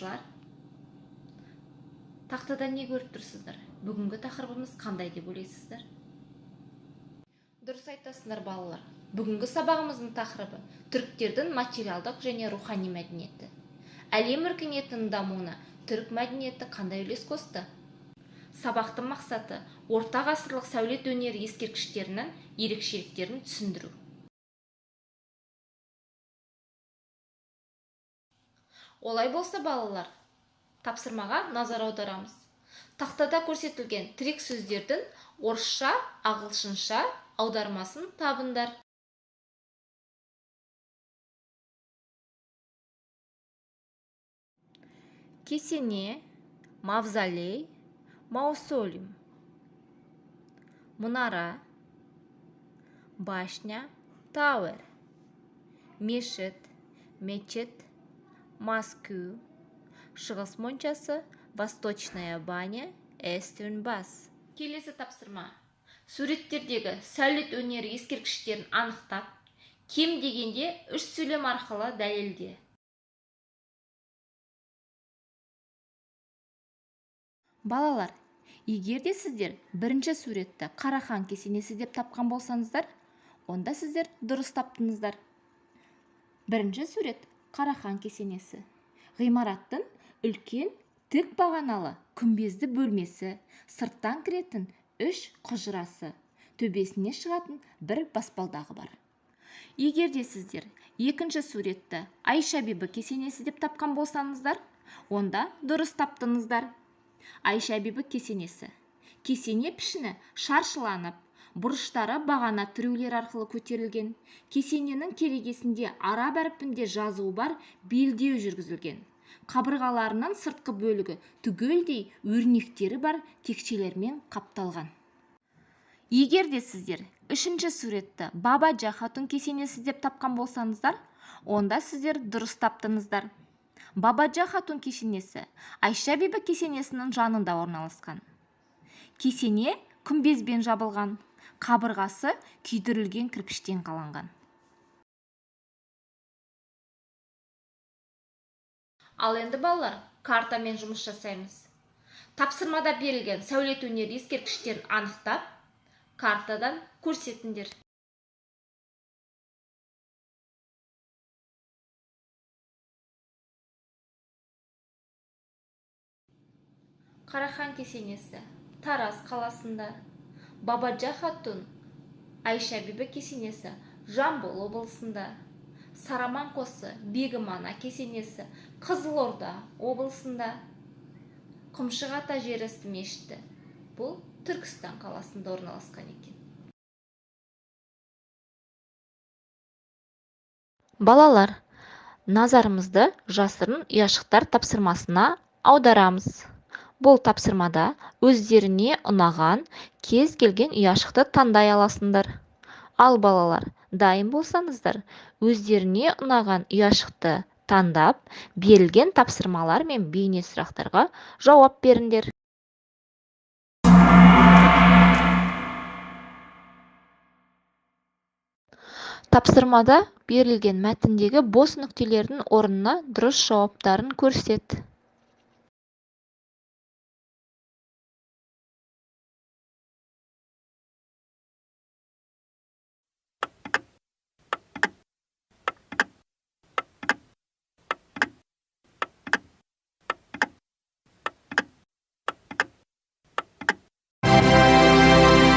Оқушылар, тақтада не көріп тұрсыздар? Бүгінгі тақырыбымыз қандай деп ойлайсыздар? Дұрыс айтасыздар балалар. Бүгінгі сабағымыздың тақырыбы түріктердің материалдық және рухани мәдениеті. Әлем өркениетінің дамуына түрік мәдениеті қандай үлес қосты? Сабақтың мақсаты орта ғасырлық сәулет өнері ескерткіштерінің ерекшеліктерін түсіндіру. Олай болса балалар, тапсырмаға назар аударамыз. Тақтада көрсетілген тірек сөздердің орысша, ағылшынша аудармасын табыңдар. Кесене, мавзолей, маусолим. Мұнара, башня, тауэр. Мешіт, мечет, Москва, шығыс моншасы, восточная баня, эстern бас. Келесі тапсырма. Суреттердегі сәулет өнері ескерткіштерін анықтап, кем дегенде 3 сөйлем арқылы дәлелде. Балалар, егер де сіздер бірінші суретті Қарахан кесенесі деп тапқан болсаңыздар, онда сіздер дұрыс таптыңыздар. Бірінші сурет Қарахан кесенесі. Ғимараттың үлкен тік бағаналы күмбезді бөлмесі, сырттан кіретін 3 құжырасы, төбесіне шығатын бір баспалдағы бар. Егер де сіздер екінші суретті Айша бибі кесенесі деп тапқан болсаңыздар, онда дұрыс таптыңыздар. Айша бибі кесенесі. Кесене пішіні шаршыланып, бұрыштары бағана тіреулер арқылы көтерілген. Кесененің керегесінде араб әрпінде жазуы бар белдеу жүргізілген. Қабырғаларының сыртқы бөлігі түгелдей өрнектері бар текшелермен қапталған. Егер де сіздер үшінші суретті Бабаджа хатун кесенесі деп тапқан болсаңыздар, онда сіздер дұрыс таптыңыздар. Бабаджа хатун кесенесі Айша бибі кесенесінің жанында орналасқан. Кесене күмбезбен жабылған, қабырғасы күйдірілген кірпіштен қаланған. Ал енді балалар, картамен жұмыс жасаймыз. Тапсырмада берілген сәулет өнері ескерткіштерін анықтап, картадан көрсетіңдер. Қарахан кесенесі Тараз қаласында. Бабаджа хатун Айша бибі кесенесі Жамбыл облысында. Сараман қосы Бегім ана кесенесі Қызылорда облысында. Құмшық ата жерасты мешіті бұл Түркістан қаласында орналасқан екен. Балалар, назарымызды жасырын ұяшықтар тапсырмасына аударамыз. Бұл тапсырмада өздеріне ұнаған кез келген ұяшықты таңдай аласыңдар. Ал балалар, дайын болсаңыздар, өздеріне ұнаған ұяшықты таңдап, берілген тапсырмалар мен бейне сұрақтарға жауап беріңдер. Тапсырмада берілген мәтіндегі бос нүктелердің орнына дұрыс жауаптарын көрсет.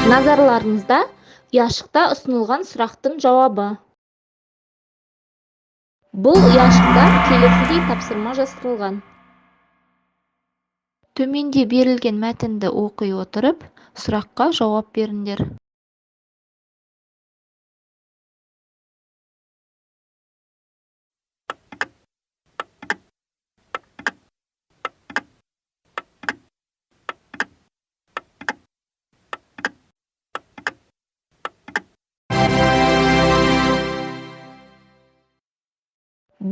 Назарларыңызда ұяшықта ұсынылған сұрақтың жауабы. Бұл ұяшықта келесідей тапсырма жасырылған. Төменде берілген мәтінді оқи отырып, сұраққа жауап беріңдер.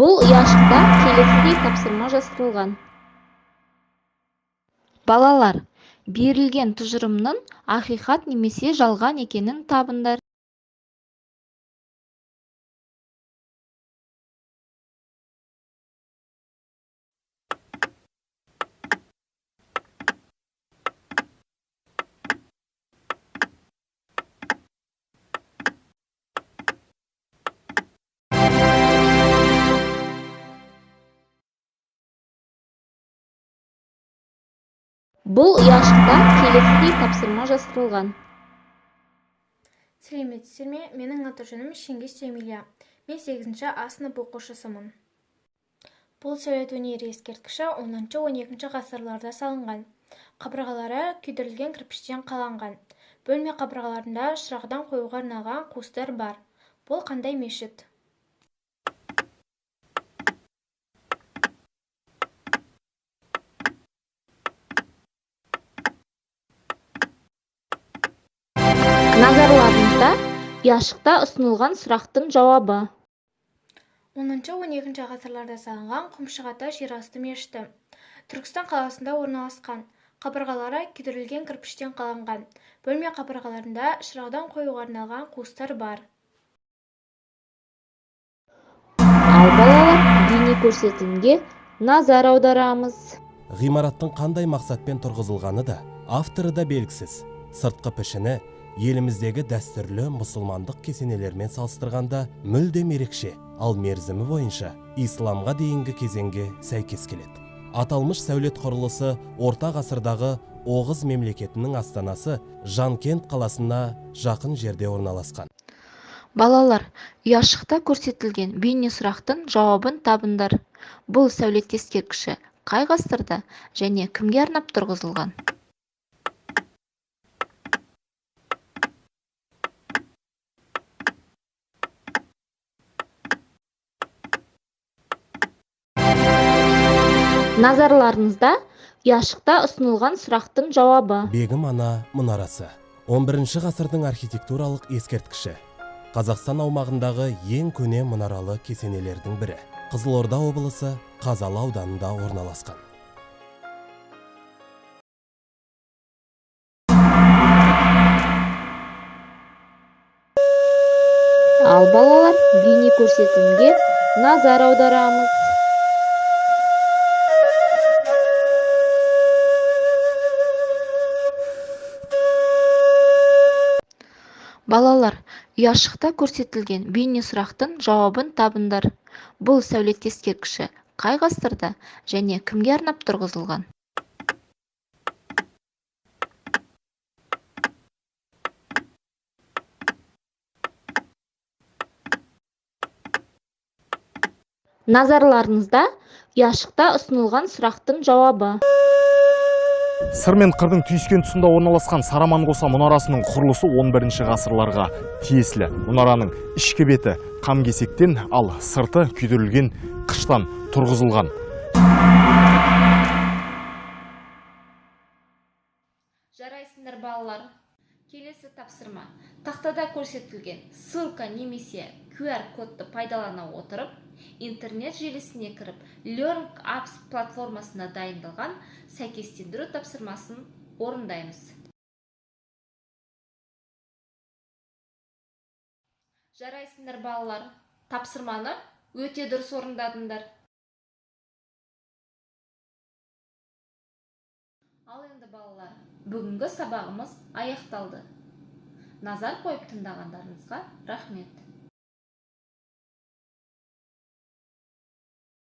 Бұл ұяшықта келесідей тапсырма жасырылған. Балалар, берілген тұжырымның ақиқат немесе жалған екенін табыңдар. Бұл ұяшықта келесідей тапсырма жасырылған. Сәлеметсіздер ме? Менің аты-жөнім Шеңгес Емилия. Мен 8-ші А сынып оқушысымын. Бұл сәулет өнері ескерткіші 10-12 ғасырларда салынған. Қабырғалары күйдірілген кірпіштен қаланған. Бөлме қабырғаларында шырағдан қоюға арналған қуыстар бар. Бұл қандай мешіт? Назарларыңызда ұяшықта ұсынылған сұрақтың жауабы. 10-12 ғасырларда салынған Құмшығата жерасты мешіті. Түркістан қаласында орналасқан. Қабырғалары күйдірілген кірпіштен қаланған. Бөлме қабырғаларында шырағдан қоюға арналған қуыстар бар. Ал балалар, бейне көрсетілімге назар аударамыз. Ғимараттың қандай мақсатпен тұрғызылғаны да, авторы да белгісіз. Сыртқы пішіні еліміздегі дәстүрлі мұсылмандық кесенелермен салыстырғанда мүлдем ерекше, ал мерзімі бойынша исламға дейінгі кезеңге сәйкес келеді. Аталмыш сәулет құрылысы орта ғасырдағы Оғыз мемлекетінің астанасы Жанкент қаласына жақын жерде орналасқан. Балалар, ұяшықта көрсетілген бейне сұрақтың жауабын табыңдар. Бұл сәулет ескерткіші қай ғасырда және кімге арнап тұрғызылған? Назарларыңызда ұяшықта ұсынылған сұрақтың жауабы. Бегім Ана мұнарасы 11 ғасырдың архитектуралық ескерткіші. Қазақстан аумағындағы ең көне мұнаралы кесенелердің бірі. Қызылорда облысы Қазалы ауданында орналасқан. Ал балалар, бейне көрсетілімге назар аударамыз. Балалар, ұяшықта көрсетілген бейне сұрақтың жауабын табыңдар. Бұл сәулет ескерткіші қай ғасырда және кімге арнап тұрғызылған? Назарларыңызда ұяшықта ұсынылған сұрақтың жауабы. Сыр мен қырдың түйіскен тұсында орналасқан Сараман-Қоса мұнарасының құрылысы 11 ғасырларға тиесілі. Мұнараның ішкі беті қам-кесектен, ал сырты күйдірілген қыштан тұрғызылған. Жарайсыңдар балалар. Келесі тапсырма. Тақтада көрсетілген ссылка немесе QR кодты пайдалана отырып, интернет желісіне кіріп, Learning Apps платформасына дайындалған сәйкестендіру тапсырмасын орындаймыз. Жарайсыңдар балалар. Тапсырманы өте дұрыс орындадыңдар. Ал енді балалар, бүгінгі сабағымыз аяқталды. Назар қойып тыңдағандарыңызға рахмет.